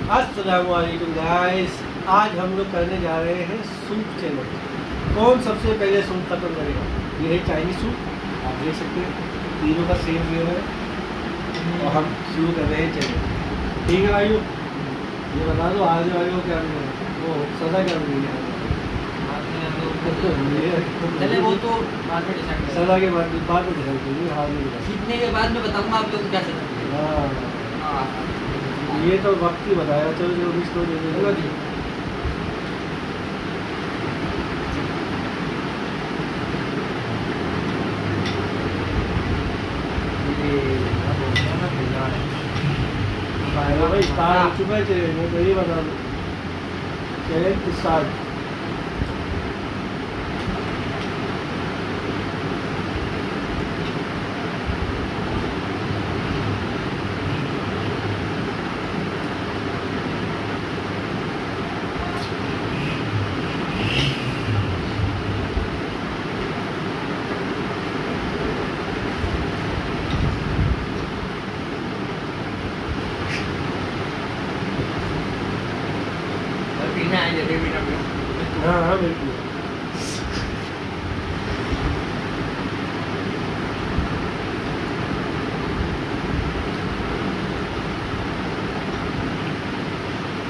अस्सलामुअलैकुम गाइस, आज हम लोग करने जा रहे हैं सूप चैलेंज। कौन सबसे पहले सूप खत्म करेगा। ये है चाइनीज सूप, आप देख सकते हैं तीनों का सेम फ्लेवर है और हम शुरू कर रहे हैं चैलेंज। ठीक है भाइयों, ये बता दो आगे वाले को क्या मिलेगा, वो सजा क्या मिलेगी। चले वो तो बाद में डिसाइड करेंगे। सजा के बाद में डिसाइड करेंगे, हार में जीतने के बाद में बताऊंगा आप लोग क्या सजा। हाँ ये तो वक्त ही बताया। चलो जो भी स्टोरी दे देगा जी। भाई स्टार्ट हो चुका है चैलेंज, मैं तो ये बता दूँ चैलेंज स्टार्ट। हाँ बिल्कुल।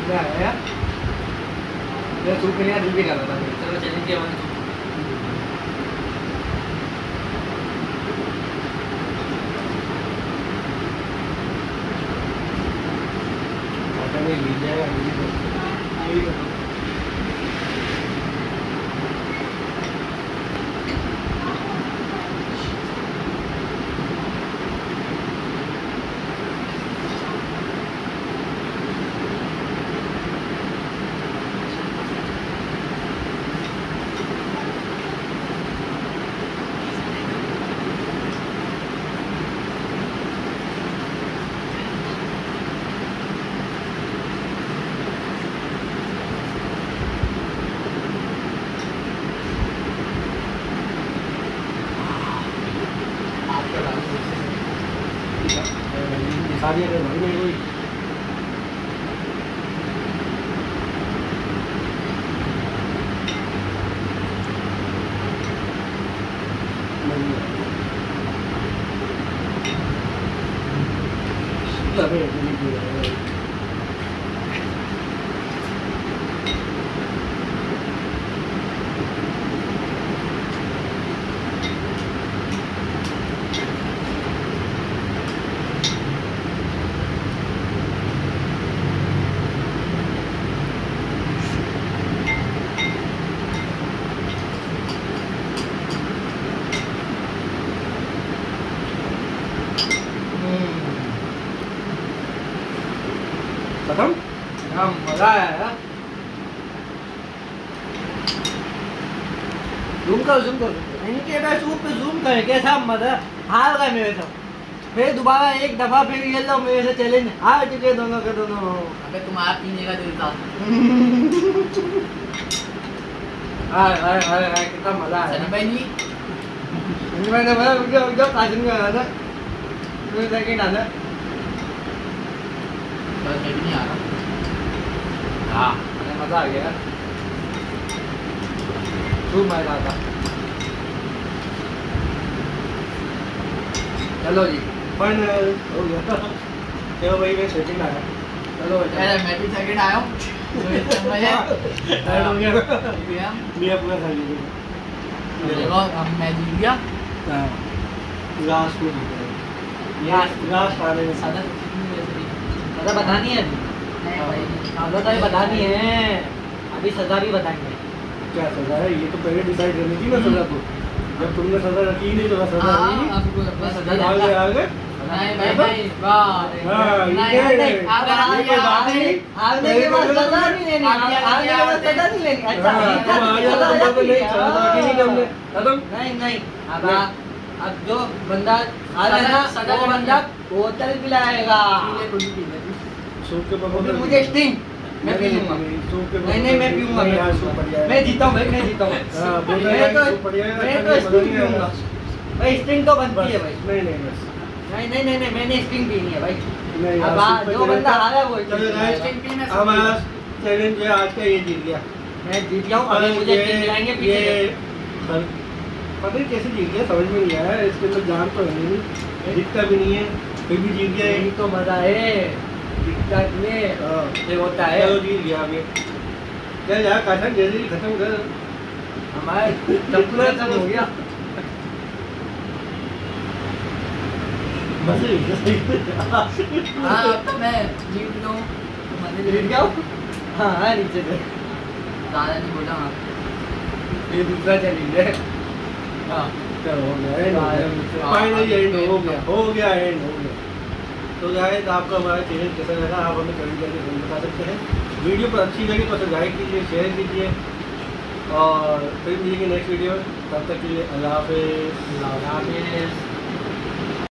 क्या है यार, ये सूप के लिए दिल भी कर रहा था। चलो चैलेंज के बाद मिल जाएगा यही तो। सारी अगर भाई नहीं हुई खत्म। मजा आया यार। जूम कर इनके पे सूप पे जूम करें कैसा मजा। हार गए मेरे से, फिर दोबारा एक दफा फिर ये लो मेरे से चैलेंज हार चुके दोनों के दोनों। अबे तुम आप पीने का दिल था। कितना मजा आया। सनी भाई नहीं मैंने बोला काजिन में आना था, सेकंड आना। बस मैं भी नहीं आ रहा। हाँ मजा आ गया। खूब मजा आता। चलो जी फाइनल हो गया। चलो भाई मैं सेकंड आया। चलो मैं भी सेकंड आया हूँ। हो गया मैं पूरा खा लिया। मैं जीत गया। लास्ट में लास्ट आने में सजा बतानी है अभी। सजा बतानी है अभी, सजा भी बताएंगे। क्या सजा है ये तो पहले डिसाइड करनी थी ना सजा को। जब तुमने सजा रखी नहीं तो सजा आगे नहीं भाई वाह आगे के बाद सजा नहीं लेनी। आगे के बाद सजा नहीं लेनी। अच्छा नहीं अब जो बंदा सजा वो बंदा बोतल पिलाएगा। मुझे स्टिंग मैं पी लूंगा। नहीं मैं पीऊंगा। मैं जीता हूँ भाई, मैं जीता हूँ। मैं तो स्टिंग पीऊंगा भाई। स्टिंग तो बनती है भाई। नहीं मैंने स्टिंग पीनी है भाई। नहीं अब जो बंदा हारा वो हमारा चैलेंज जो है आज का ये जीत गया। मैं जीत गया हूँ। अभी मुझे टीम दिलाएंगे पीछे से। पता नहीं कैसे जीत गया, समझ में नहीं आया। इसके अंदर जान तो है नहीं, दिखता भी नहीं है, फिर भी जीत गया। यही तो मजा है, दिक्कत में ये होता है। चलो जीत गया अभी। चल यार काशा जल्दी खत्म कर, हमारे चप्पल खत्म हो गया। बस हाँ अब तो मैं जीत गया हूँ। जीत गया हूँ। हाँ नीचे से ज़्यादा नहीं बोला। हाँ ये दूसरा चैलेंज है। हाँ चलो हो गया, फाइनली एंड हो गया, हो गया एंड हो गया। तो गाइस आपको हमारा चैनल कैसा लगा आप हमें कमेंट करके जरूर बता सकते हैं। वीडियो पर अच्छी लगी तो लाइक कीजिए, शेयर कीजिए और फिर मिलेंगे नेक्स्ट वीडियो। तब तक के लिए अल्लाह हाफिज़।